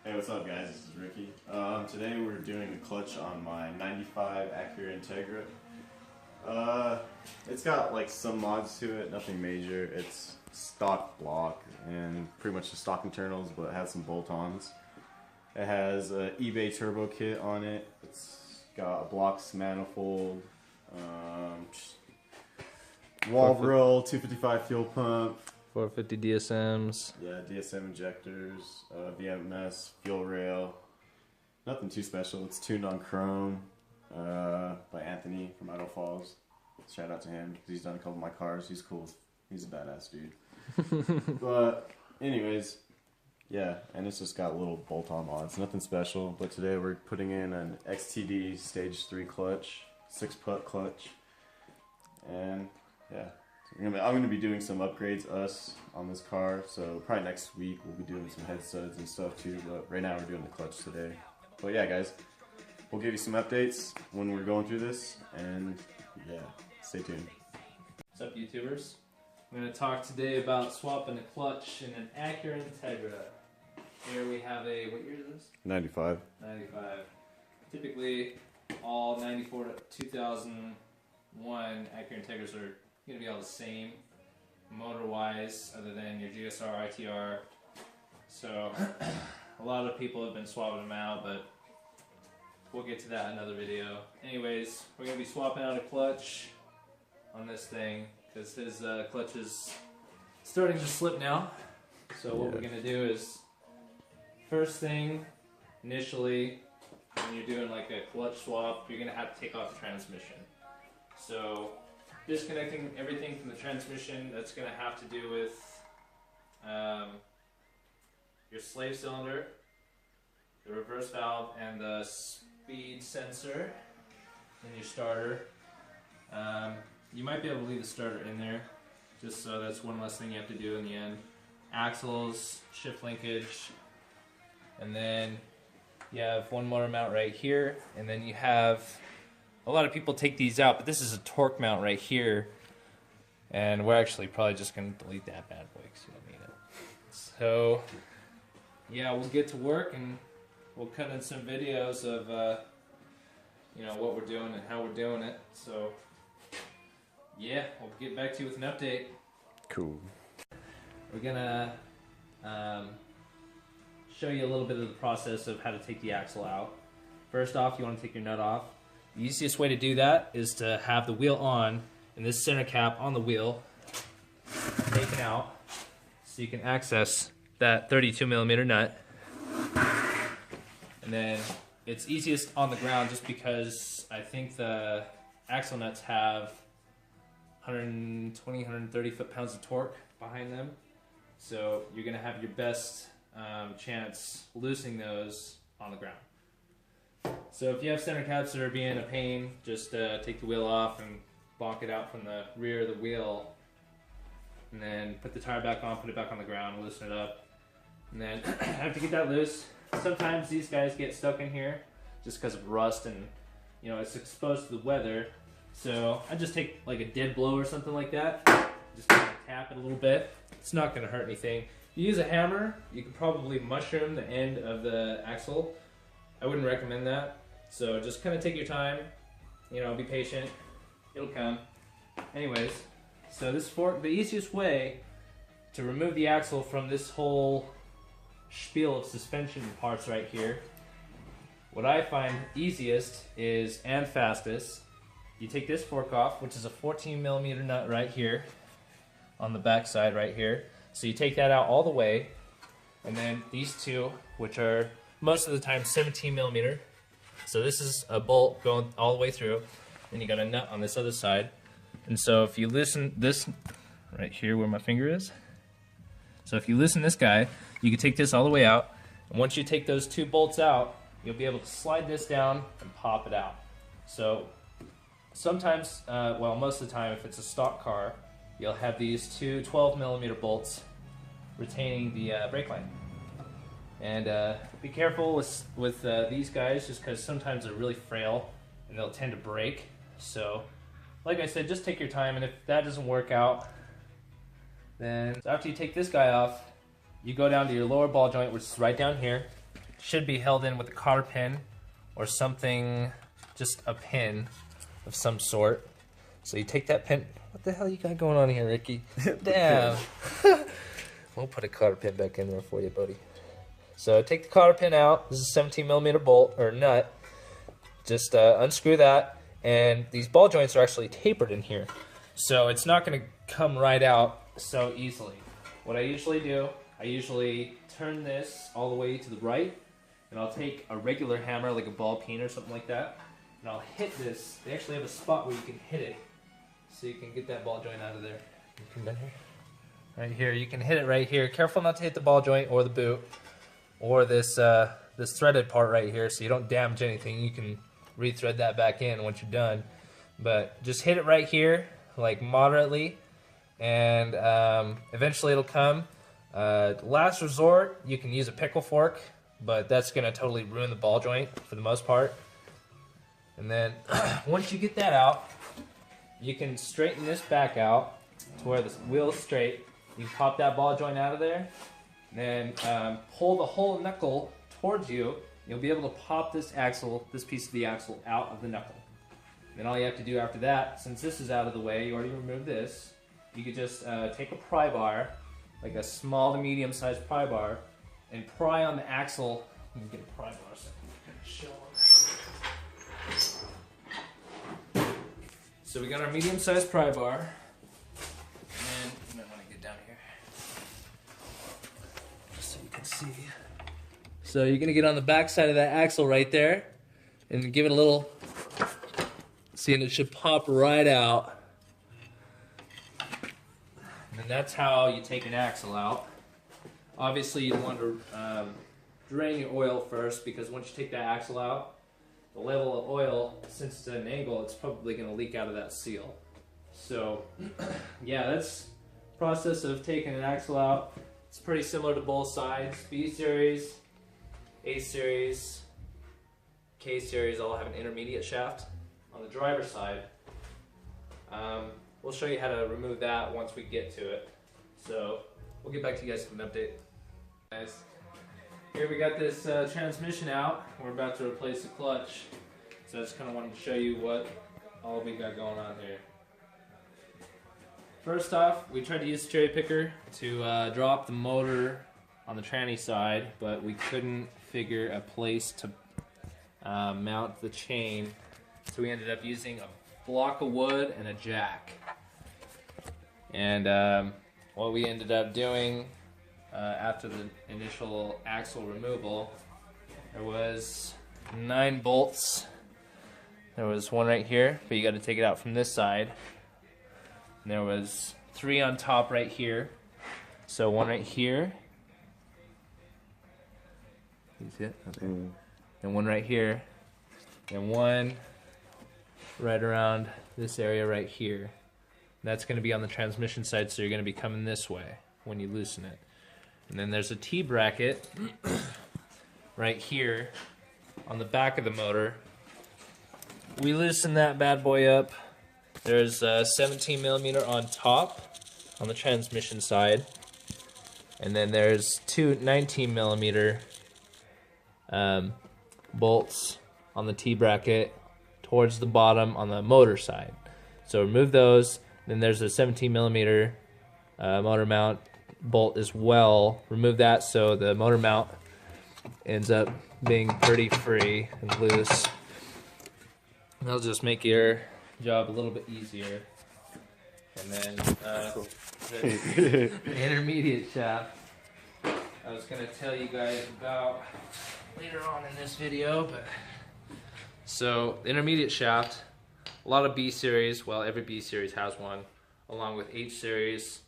Hey, what's up guys? This is Ricky. Today we're doing a clutch on my 95 Acura Integra. It's got like some mods to it, nothing major. It's stock block and pretty much the stock internals, but it has some bolt-ons. It has an eBay turbo kit on it. It's got a blocks manifold, wall grill, 255 fuel pump. 450 DSMs. Yeah, DSM injectors, VMS, fuel rail. Nothing too special. It's tuned on chrome by Anthony from Idaho Falls. Shout out to him because he's done a couple of my cars. He's cool. He's a badass dude. But anyways, yeah, and it's just got little bolt-on mods. Nothing special. But today we're putting in an XTD Stage 3 clutch, 6-putt clutch, and yeah. I'm going to be doing some upgrades on this car, so probably next week we'll be doing some head studs and stuff too, but right now we're doing the clutch today. But yeah guys, we'll give you some updates when we're going through this, and yeah, stay tuned. What's up YouTubers? I'm going to talk today about swapping a clutch in an Acura Integra. Here we have a, what year is this? 95. 95. Typically all 94 to 2001 Acura Integras are going to be all the same motor wise, other than your GSR, ITR. So a lot of people have been swapping them out, but we'll get to that in another video. Anyways, we're going to be swapping out a clutch on this thing because his clutch is starting to slip now. So what we're going to do is, first thing initially when you're doing like a clutch swap, you're going to have to take off the transmission. So disconnecting everything from the transmission, that's going to have to do with your slave cylinder, the reverse valve, and the speed sensor in your starter. You might be able to leave the starter in there, just so that's one less thing you have to do in the end. Axles, shift linkage, and then you have one motor mount right here, and then you have, a lot of people take these out, but this is a torque mount right here, and we're actually probably just going to delete that bad boy because you don't need it. So yeah, we'll get to work and we'll cut in some videos of you know, what we're doing and how we're doing it. So yeah, we'll get back to you with an update. Cool. We're gonna show you a little bit of the process of how to take the axle out. First off, you want to take your nut off. The easiest way to do that is to have the wheel on and this center cap on the wheel taken out so you can access that 32mm nut. And then it's easiest on the ground just because I think the axle nuts have 120, 130 foot-pounds of torque behind them. So you're going to have your best chance loosening those on the ground. So if you have center caps that are being a pain, just take the wheel off and bonk it out from the rear of the wheel, and then put the tire back on, put it back on the ground, loosen it up, and then after you get that loose, sometimes these guys get stuck in here just because of rust and, you know, it's exposed to the weather. So I just take like a dead blow or something like that, just kind of tap it a little bit. It's not going to hurt anything. If you use a hammer, you can probably mushroom the end of the axle. I wouldn't recommend that. So just kind of take your time, you know, be patient, it'll come. Anyways, so this fork, the easiest way to remove the axle from this whole spiel of suspension parts right here, what I find easiest is, and fastest, you take this fork off, which is a 14mm nut right here on the back side right here. So you take that out all the way, and then these two, which are most of the time 17mm. So this is a bolt going all the way through, and you got a nut on this other side. And so if you loosen this right here where my finger is, so if you loosen this guy, you can take this all the way out, and once you take those two bolts out, you'll be able to slide this down and pop it out. So sometimes, well, most of the time if it's a stock car, you'll have these two 12mm bolts retaining the brake line. And be careful with these guys, just because sometimes they're really frail and they'll tend to break. So like I said, just take your time, and if that doesn't work out, then after you take this guy off, you go down to your lower ball joint, which is right down here, should be held in with a cotter pin or something, just a pin of some sort. So you take that pin. What the hell you got going on here, Ricky? Damn. We'll put a cotter pin back in there for you, buddy. So take the cotter pin out. This is a 17mm bolt or nut. Just unscrew that, and these ball joints are actually tapered in here. So it's not going to come right out so easily. What I usually do, I usually turn this all the way to the right, and I'll take a regular hammer, like a ball peen or something like that, and I'll hit this. They actually have a spot where you can hit it, so you can get that ball joint out of there. You come down here. Right here, you can hit it right here. Careful not to hit the ball joint or the boot, or this this threaded part right here, so you don't damage anything. You can re-thread that back in once you're done. But just hit it right here, like moderately, and eventually it'll come. Last resort, you can use a pickle fork, but that's gonna totally ruin the ball joint for the most part. And then once you get that out, you can straighten this back out to where the wheel is straight. You can pop that ball joint out of there, and then pull the whole knuckle towards you. You'll be able to pop this axle, this piece of the axle, out of the knuckle. Then all you have to do after that, since this is out of the way, you already removed this, you could just take a pry bar, like a small to medium sized pry bar, and pry on the axle. Let me get a pry bar so I can show them. So we got our medium sized pry bar, and you might want to get down here, just so you can see. So you're gonna get on the back side of that axle right there, and give it a little, see, and it should pop right out. And that's how you take an axle out. Obviously you want to drain your oil first, because once you take that axle out, the level of oil, since it's at an angle, it's probably gonna leak out of that seal. So yeah, that's the process of taking an axle out. It's pretty similar to both sides. B series, A series, K series all have an intermediate shaft. On the driver's side, we'll show you how to remove that once we get to it. So we'll get back to you guys with an update. Guys, here we got this transmission out. We're about to replace the clutch. So I just kind of wanted to show you what all we got going on here. First off, we tried to use a cherry picker to drop the motor on the tranny side, but we couldn't figure a place to mount the chain, so we ended up using a block of wood and a jack. And what we ended up doing after the initial axle removal, there was 9 bolts. There was one right here, but you got to take it out from this side. And there was 3 on top right here, so one right here. You see it? Okay. And one right here, and one right around this area right here. That's going to be on the transmission side, so you're going to be coming this way when you loosen it. And then there's a T-bracket right here on the back of the motor. We loosen that bad boy up. There's a 17mm on top on the transmission side, and then there's 2 19mm bolts on the T-bracket towards the bottom on the motor side. So remove those. Then there's a 17mm motor mount bolt as well. Remove that so the motor mount ends up being pretty free and loose. That'll just make your job a little bit easier. And then the intermediate shaft, I was going to tell you guys about later on in this video, but so the intermediate shaft, a lot of B series, well, every B series has one, along with H series.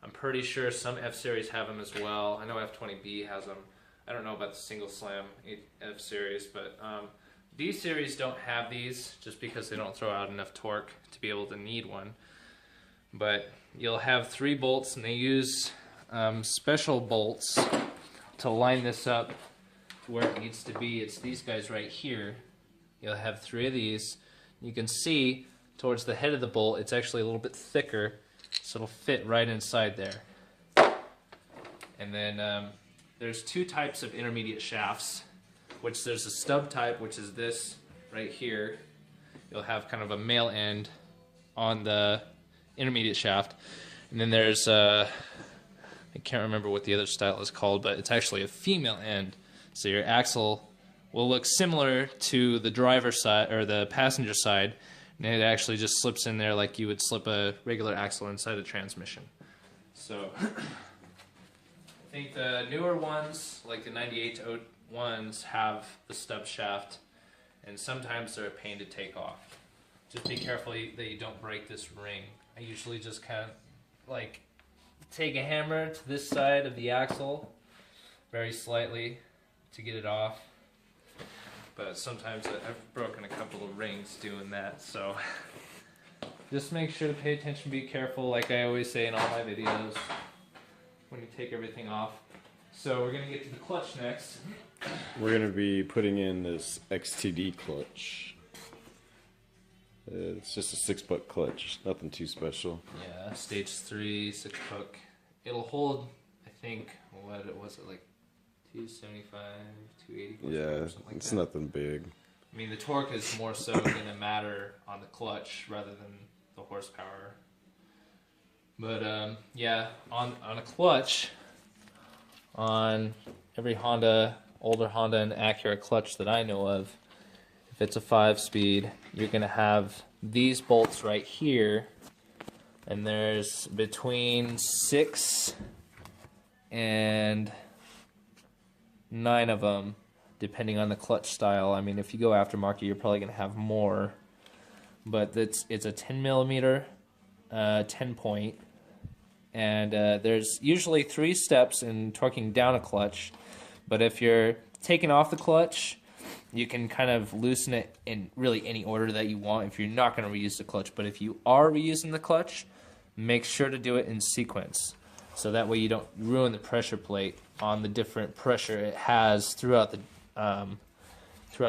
I'm pretty sure some F series have them as well. I know F20B has them. I don't know about the single slam F series, but B series don't have these just because they don't throw out enough torque to be able to need one. But you'll have 3 bolts, and they use special bolts to line this up to where it needs to be. It's these guys right here. You'll have 3 of these. You can see towards the head of the bolt, it's actually a little bit thicker, so it'll fit right inside there. And then there's 2 types of intermediate shafts. which there's a stub type, which is this right here. You'll have kind of a male end on the intermediate shaft. And then there's, I can't remember what the other style is called, but it's actually a female end. So your axle will look similar to the driver's side or the passenger side, and it actually just slips in there like you would slip a regular axle inside a transmission. So I think the newer ones, like the 98-01s, have the stub shaft, and sometimes they're a pain to take off. Just be careful that you don't break this ring. I usually just kind of like take a hammer to this side of the axle very slightly to get it off. But sometimes I've broken a couple of rings doing that, so just make sure to pay attention, be careful, like I always say in all my videos, when you take everything off. So we're going to get to the clutch next. We're going to be putting in this XTD clutch. It's just a 6-puck clutch, nothing too special. Yeah, stage 3, 6-puck. It'll hold, I think, what was it, like 275, 280? Yeah, something like it's that. nothing big. I mean, the torque is more so going to matter on the clutch rather than the horsepower. But yeah, on a clutch, on every Honda, older Honda and Acura clutch that I know of, if it's a 5-speed, you're going to have these bolts right here, and there's between 6 and 9 of them, depending on the clutch style. I mean, if you go aftermarket, you're probably going to have more, but it's a 10 millimeter, 10 point, and there's usually 3 steps in torquing down a clutch. But if you're taking off the clutch, you can kind of loosen it in really any order that you want if you're not going to reuse the clutch. But if you are reusing the clutch, make sure to do it in sequence, so that way you don't ruin the pressure plate on the different pressure it has throughout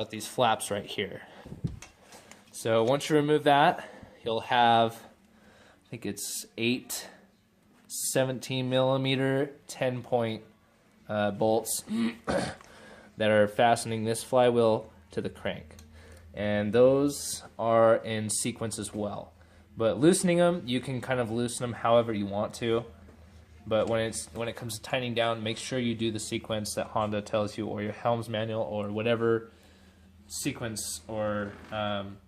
these flaps right here. So once you remove that, you'll have, I think it's 8 17 millimeter 10 point bolts that are fastening this flywheel to the crank, and those are in sequence as well. But loosening them, you can kind of loosen them however you want to. But when it comes to tightening down, make sure you do the sequence that Honda tells you, or your Helms manual, or whatever sequence or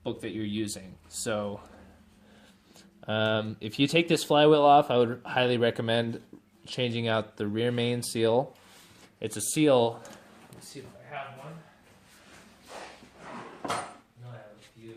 book that you're using. So if you take this flywheel off, I would highly recommend changing out the rear main seal. It's a seal. Let's see if I have one. No, I have a few.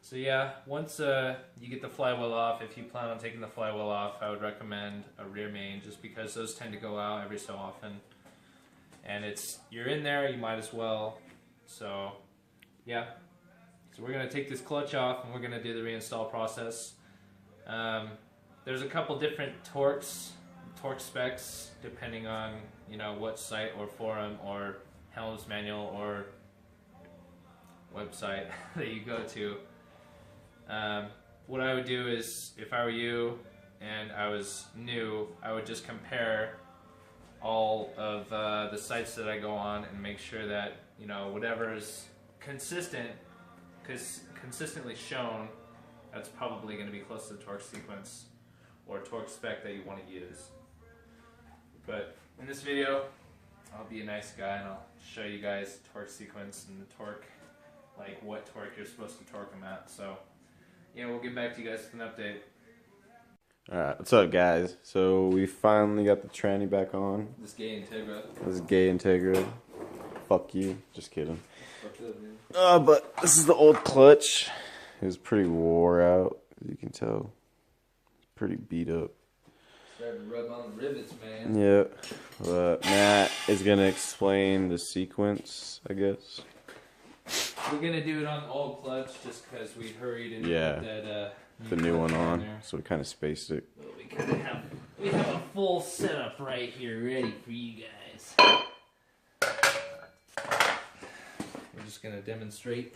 So yeah, once you get the flywheel off, if you plan on taking the flywheel off, I would recommend a rear main, just because those tend to go out every so often. And you're in there, you might as well. So yeah, so we're going to take this clutch off and we're going to do the reinstall process. There's a couple different torque specs depending on what site or forum or Helms manual or website that you go to. What I would do is, if I were you and I was new, I would just compare all of the sites that I go on and make sure that whatever is consistently shown, that's probably going to be close to the torque sequence or torque spec that you want to use. But in this video, I'll be a nice guy and I'll show you guys torque sequence and the torque, like what torque you're supposed to torque them at. So yeah, we'll get back to you guys with an update. Alright, what's up guys? So we finally got the tranny back on. This gay Integra. This is gay Integra. Fuck you. Just kidding. Fuck up, man. But this is the old clutch. It was pretty wore out, as you can tell. Pretty beat up. Started to rub on the rivets, man. Yeah. But Matt is going to explain the sequence, I guess. We're gonna do it on the old clutch just because we hurried and Yeah. put that The new one on, there. so we kind of spaced it. But we have a full setup right here ready for you guys. We're just going to demonstrate.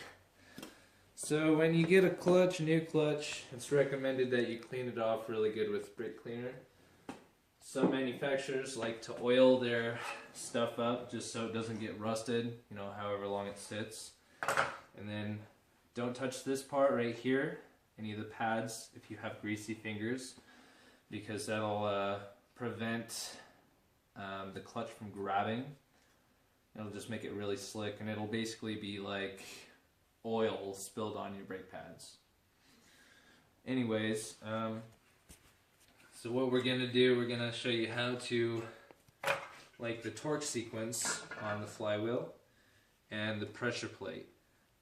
So when you get a new clutch, it's recommended that you clean it off really good with brake cleaner. Some manufacturers like to oil their stuff up just so it doesn't get rusted, you know, however long it sits. And then don't touch this part right here, any of the pads, if you have greasy fingers, because that'll prevent the clutch from grabbing. It'll just make it really slick, and it'll basically be like oil spilled on your brake pads. Anyways, so what we're going to do, we're going to show you how to, like, the torque sequence on the flywheel and the pressure plate.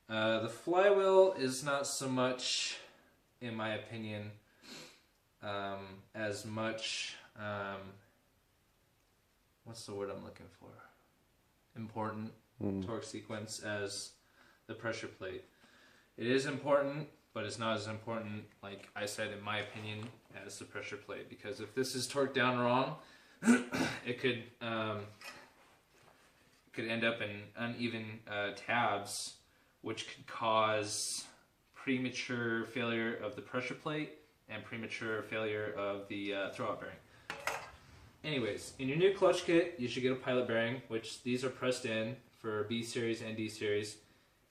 The flywheel is not so much, in my opinion, as much, what's the word I'm looking for? Important torque sequence as the pressure plate. It is important, but it's not as important, like I said, in my opinion, as the pressure plate. Because if this is torqued down wrong, it could end up in uneven tabs, which could cause premature failure of the pressure plate and premature failure of the throwout bearing. Anyways, in your new clutch kit, you should get a pilot bearing, which these are pressed in for B series and D series.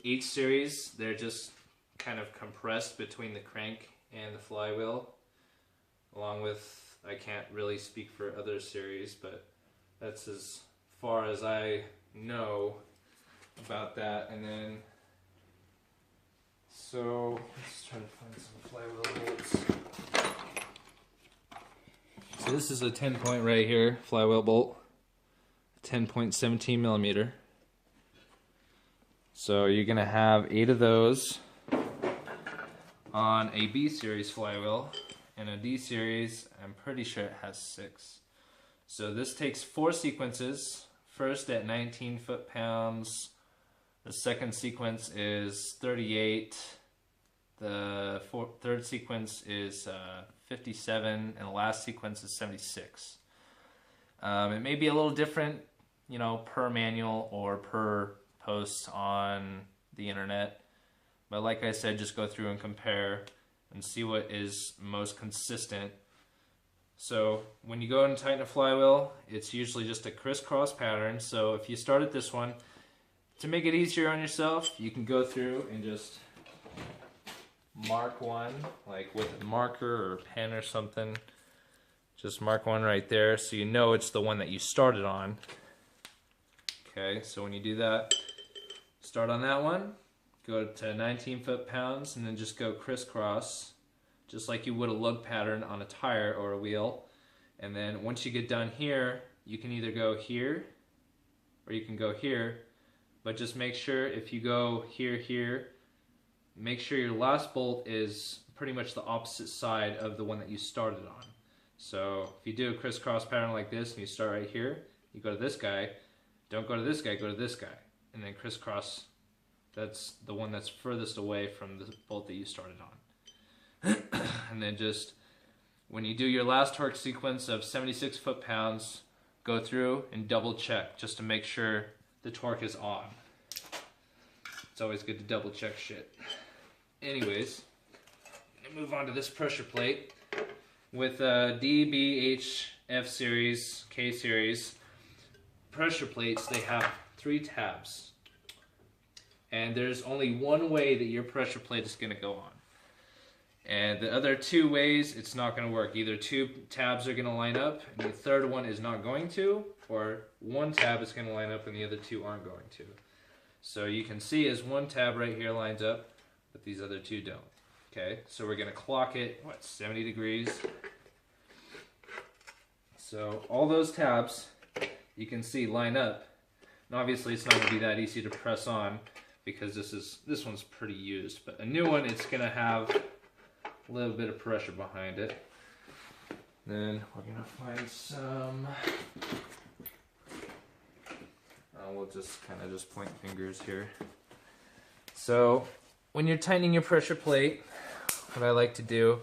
H series, they're just kind of compressed between the crank and the flywheel, along with, I can't really speak for other series, but that's as far as I know about that. And then, so let's try to find some flywheel bolts. So this is a 10-point right here, flywheel bolt, 10.17 millimeter. So you're going to have 8 of those on a B series flywheel, and a D series, I'm pretty sure it has 6. So this takes 4 sequences. First at 19 foot-pounds, the second sequence is 38, the third sequence is 57, and the last sequence is 76. It may be a little different, you know, per manual or per post on the internet, but like I said, just go through and compare and see what is most consistent. So when you go and tighten a flywheel, it's usually just a crisscross pattern. So if you start at this one, to make it easier on yourself, you can go through and just mark one, like with a marker or pen or something. Just mark one right there so you know it's the one that you started on. Okay, so when you do that, start on that one, go to 19 foot-pounds, and then just go crisscross, just like you would a lug pattern on a tire or a wheel. And then once you get done here, you can either go here or you can go here, but just make sure if you go here, make sure your last bolt is pretty much the opposite side of the one that you started on. So if you do a crisscross pattern like this and you start right here, you go to this guy, don't go to this guy, go to this guy, and then crisscross. That's the one that's furthest away from the bolt that you started on. And then just, when you do your last torque sequence of 76 foot-pounds, go through and double check just to make sure the torque is on. It's always good to double check shit. Anyways, I'm gonna move on to this pressure plate. With D, B, H, F series, K series pressure plates, they have 3 tabs. And there's only one way that your pressure plate is going to go on. And the other 2 ways, it's not going to work. Either 2 tabs are going to line up, and the third one is not going to, or 1 tab is going to line up and the other 2 aren't going to. So you can see as 1 tab right here lines up, but these other 2 don't. Okay, so we're going to clock it, 70 degrees. So all those tabs, you can see, line up. And obviously it's not going to be that easy to press on because this one's pretty used. But a new one, it's going to have a little bit of pressure behind it. Then we're going to find some... we'll just kind of just point fingers here. So when you're tightening your pressure plate, what I like to do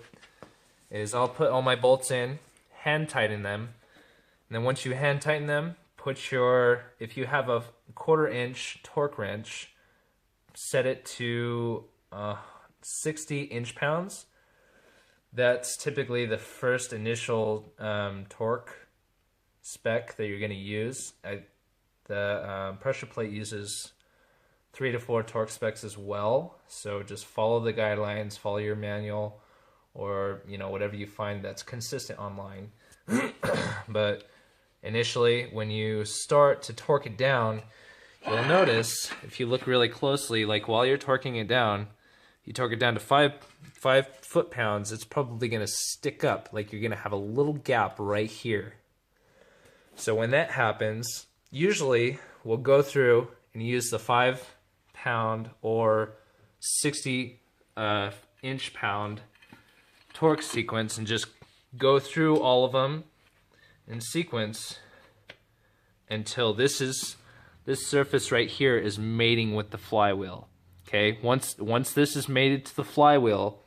is I'll put all my bolts in, hand tighten them, and then once you hand tighten them, put your, if you have a 1/4 inch torque wrench, set it to 60 inch-pounds. That's typically the first initial torque spec that you're going to use. The pressure plate uses 3 to 4 torque specs as well, so just follow the guidelines, follow your manual, or whatever you find that's consistent online. But initially, when you start to torque it down, you'll notice, if you look really closely, like while you're torquing it down, you torque it down to 5 foot-pounds, it's probably going to stick up, like you're going to have a little gap right here. So when that happens, usually we'll go through and use the 5-pound or 60 inch-pound torque sequence and just go through all of them in sequence until this surface right here is mating with the flywheel. Okay, once this is mated to the flywheel,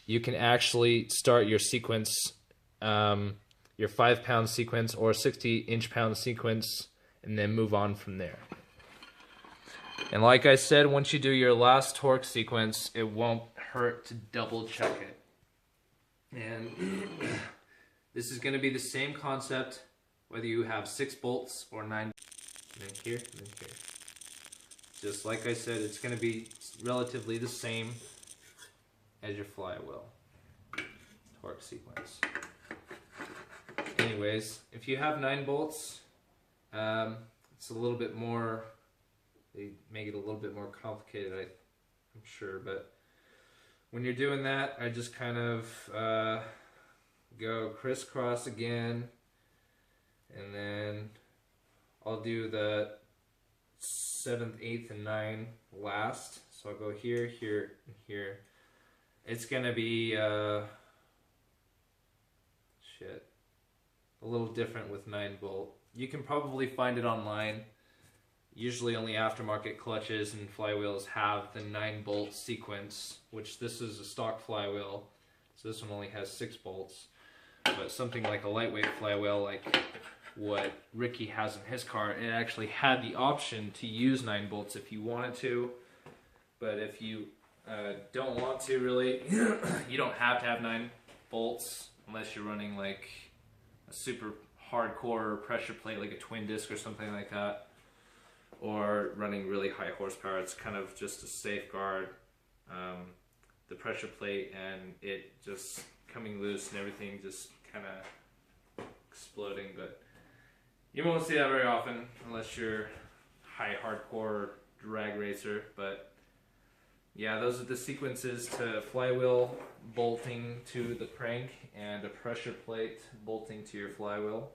you can actually start your sequence, your 5-pound sequence or 60 inch-pound sequence, and then move on from there. And like I said, once you do your last torque sequence, it won't hurt to double check it. And this is going to be the same concept whether you have 6 bolts or 9. And then here, and then here. Just like I said, it's going to be relatively the same as your flywheel torque sequence. Anyways, if you have 9 bolts, it's a little bit more, they make it a little bit more complicated, I'm sure, but when you're doing that, I just kind of go crisscross again, and then I'll do the 7th, 8th, and 9 last. So I'll go here, here, and here. It's gonna be a little different with 9-bolt. You can probably find it online. Usually only aftermarket clutches and flywheels have the 9-bolt sequence, which this is a stock flywheel, so this one only has 6 bolts. But something like a lightweight flywheel, like what Ricky has in his car, it actually had the option to use 9 bolts if you wanted to. But if you don't want to, really, you don't have to have 9 bolts unless you're running like a super hardcore pressure plate, like a twin disc or something like that, or running really high horsepower. It's kind of just to safeguard the pressure plate and it just coming loose and everything just kind of exploding. But you won't see that very often unless you're high hardcore drag racer. But yeah, those are the sequences to flywheel bolting to the crank and a pressure plate bolting to your flywheel.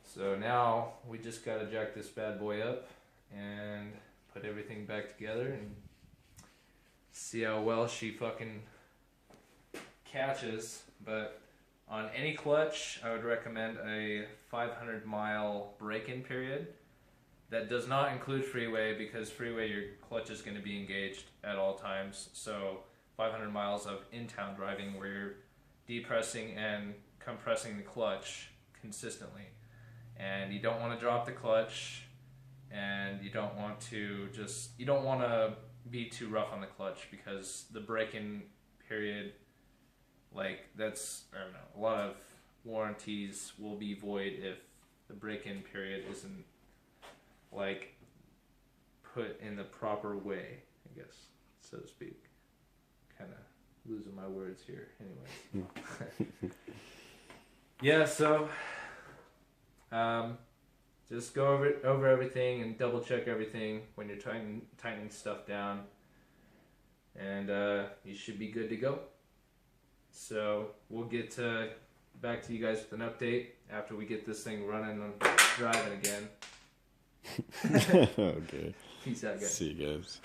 So now we just gotta jack this bad boy up and put everything back together and see how well she fucking catches. But on any clutch, I would recommend a 500-mile break-in period. That does not include freeway, because freeway your clutch is going to be engaged at all times. So 500 miles of in-town driving where you're depressing and compressing the clutch consistently. And you don't want to drop the clutch, and you don't want to be too rough on the clutch, because the break-in period, like that's, I don't know, a lot of warranties will be void if the break-in period isn't like put in the proper way, I guess, so to speak. Kind of losing my words here. Anyways. Yeah, so just go over everything and double check everything when you're tightening stuff down, and you should be good to go. So we'll get back to you guys with an update after we get this thing running and driving again. Okay. Peace out, guys. See you guys.